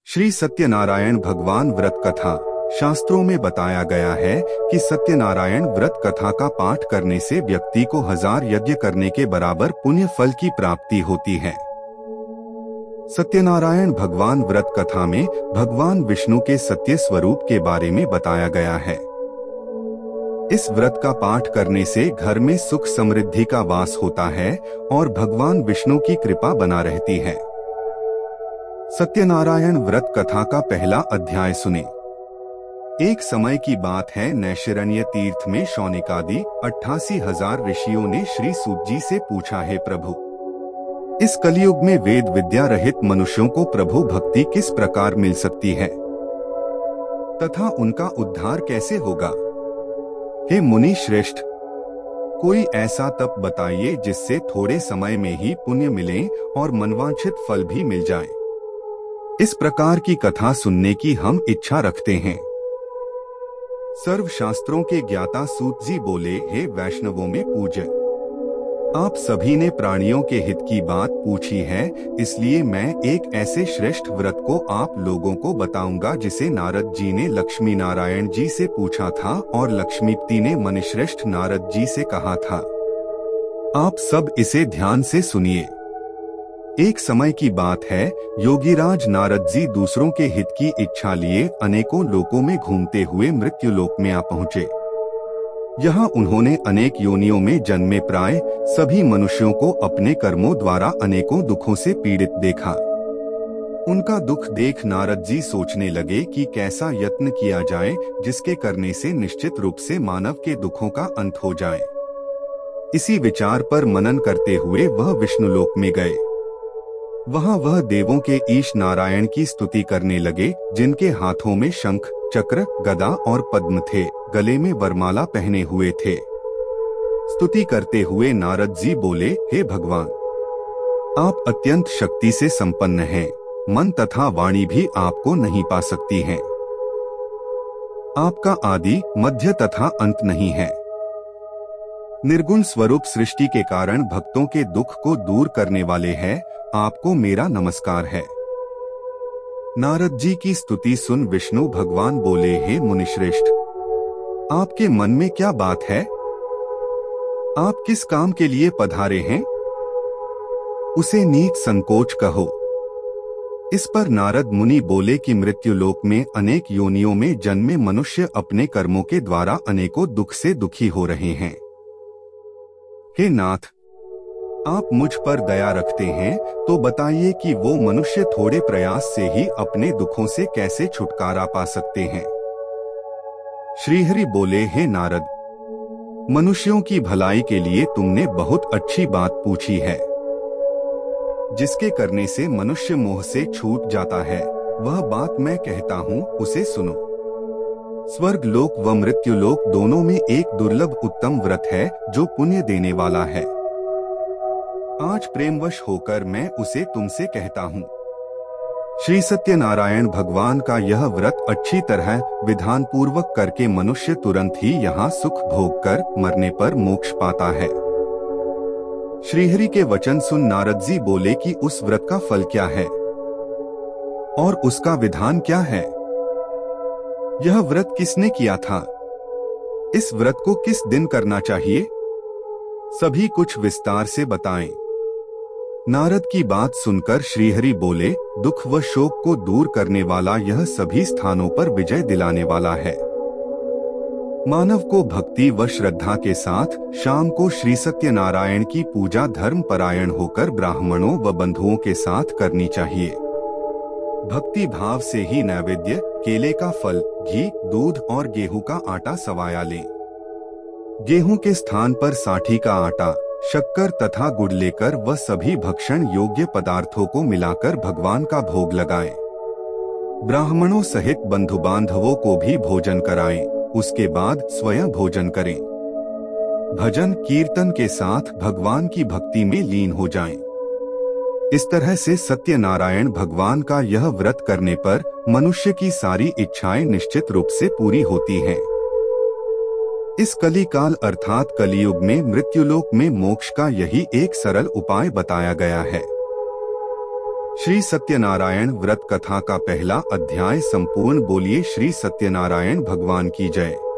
श्री सत्यनारायण भगवान व्रत कथा। शास्त्रों में बताया गया है कि सत्यनारायण व्रत कथा का पाठ करने से व्यक्ति को 1000 यज्ञ करने के बराबर पुण्य फल की प्राप्ति होती है। सत्यनारायण भगवान व्रत कथा में भगवान विष्णु के सत्य स्वरूप के बारे में बताया गया है। इस व्रत का पाठ करने से घर में सुख समृद्धि का वास होता है और भगवान विष्णु की कृपा बना रहती है। सत्यनारायण व्रत कथा का पहला अध्याय सुने। एक समय की बात है, नैशिरण्य तीर्थ में शौनिकादि 88,000 ऋषियों ने श्री सूत जी से पूछा, है प्रभु, इस कलयुग में वेद विद्या रहित मनुष्यों को प्रभु भक्ति किस प्रकार मिल सकती है तथा उनका उद्धार कैसे होगा? हे मुनि श्रेष्ठ, कोई ऐसा तप बताइए जिससे थोड़े समय में ही पुण्य मिले और मनवांछित फल भी मिल जाए। इस प्रकार की कथा सुनने की हम इच्छा रखते हैं। सर्व शास्त्रों के ज्ञाता सूत जी बोले, हे वैष्णवों में पूज्य, आप सभी ने प्राणियों के हित की बात पूछी है, इसलिए मैं एक ऐसे श्रेष्ठ व्रत को आप लोगों को बताऊंगा जिसे नारद जी ने लक्ष्मी नारायण जी से पूछा था और लक्ष्मीपति ने मुनिश्रेष्ठ नारद जी से कहा था। आप सब इसे ध्यान से सुनिए। एक समय की बात है, योगीराज नारद जी दूसरों के हित की इच्छा लिए अनेकों लोकों में घूमते हुए मृत्युलोक में आ पहुँचे। यहाँ उन्होंने अनेक योनियों में जन्मे प्राय सभी मनुष्यों को अपने कर्मों द्वारा अनेकों दुखों से पीड़ित देखा। उनका दुख देख नारद जी सोचने लगे कि कैसा यत्न किया जाए जिसके करने से निश्चित रूप से मानव के दुखों का अंत हो जाए। इसी विचार पर मनन करते हुए वह विष्णुलोक में गए। वहाँ वह देवों के ईश नारायण की स्तुति करने लगे, जिनके हाथों में शंख, चक्र, गदा और पद्म थे, गले में वरमाला पहने हुए थे। स्तुति करते हुए नारद जी बोले, हे भगवान, आप अत्यंत शक्ति से संपन्न हैं, मन तथा वाणी भी आपको नहीं पा सकती हैं। आपका आदि, मध्य तथा अंत नहीं है। निर्गुण स्वरूप सृष्टि के कारण भक्तों के दुख को दूर करने वाले हैं, आपको मेरा नमस्कार है। नारद जी की स्तुति सुन विष्णु भगवान बोले, हे मुनिश्रेष्ठ, आपके मन में क्या बात है? आप किस काम के लिए पधारे हैं? उसे नीच संकोच कहो। इस पर नारद मुनि बोले कि मृत्युलोक में अनेक योनियों में जन्मे मनुष्य अपने कर्मों के द्वारा अनेकों दुख से दुखी हो रहे हैं। हे नाथ, आप मुझ पर दया रखते हैं तो बताइए कि वो मनुष्य थोड़े प्रयास से ही अपने दुखों से कैसे छुटकारा पा सकते हैं। श्रीहरि बोले, हे नारद, मनुष्यों की भलाई के लिए तुमने बहुत अच्छी बात पूछी है। जिसके करने से मनुष्य मोह से छूट जाता है, वह बात मैं कहता हूँ, उसे सुनो। स्वर्ग लोक व मृत्युलोक दोनों में एक दुर्लभ उत्तम व्रत है जो पुण्य देने वाला है। आज प्रेमवश होकर मैं उसे तुमसे कहता हूँ। श्री सत्यनारायण भगवान का यह व्रत अच्छी तरह विधान पूर्वक करके मनुष्य तुरंत ही यहाँ सुख भोग कर मरने पर मोक्ष पाता है। श्रीहरि के वचन सुन नारद जी बोले कि उस व्रत का फल क्या है और उसका विधान क्या है? यह व्रत किसने किया था? इस व्रत को किस दिन करना चाहिए? सभी कुछ विस्तार से बताएं। नारद की बात सुनकर श्रीहरि बोले, दुख व शोक को दूर करने वाला यह सभी स्थानों पर विजय दिलाने वाला है। मानव को भक्ति व श्रद्धा के साथ शाम को श्री सत्यनारायण की पूजा धर्म परायण होकर ब्राह्मणों व बंधुओं के साथ करनी चाहिए। भक्ति भाव से ही नैवेद्य, केले का फल, घी, दूध और गेहूं का आटा सवाया लें। गेहूं के स्थान पर साठी का आटा, शक्कर तथा गुड़ लेकर वह सभी भक्षण योग्य पदार्थों को मिलाकर भगवान का भोग लगाएं। ब्राह्मणों सहित बंधु बांधवों को भी भोजन कराएं, उसके बाद स्वयं भोजन करें। भजन कीर्तन के साथ भगवान की भक्ति में लीन हो जाएं। इस तरह से सत्यनारायण भगवान का यह व्रत करने पर मनुष्य की सारी इच्छाएं निश्चित रूप से पूरी होती हैं। इस कलिकाल अर्थात कलियुग में मृत्युलोक में मोक्ष का यही एक सरल उपाय बताया गया है। श्री सत्यनारायण व्रत कथा का पहला अध्याय संपूर्ण। बोलिए श्री सत्यनारायण भगवान की जय।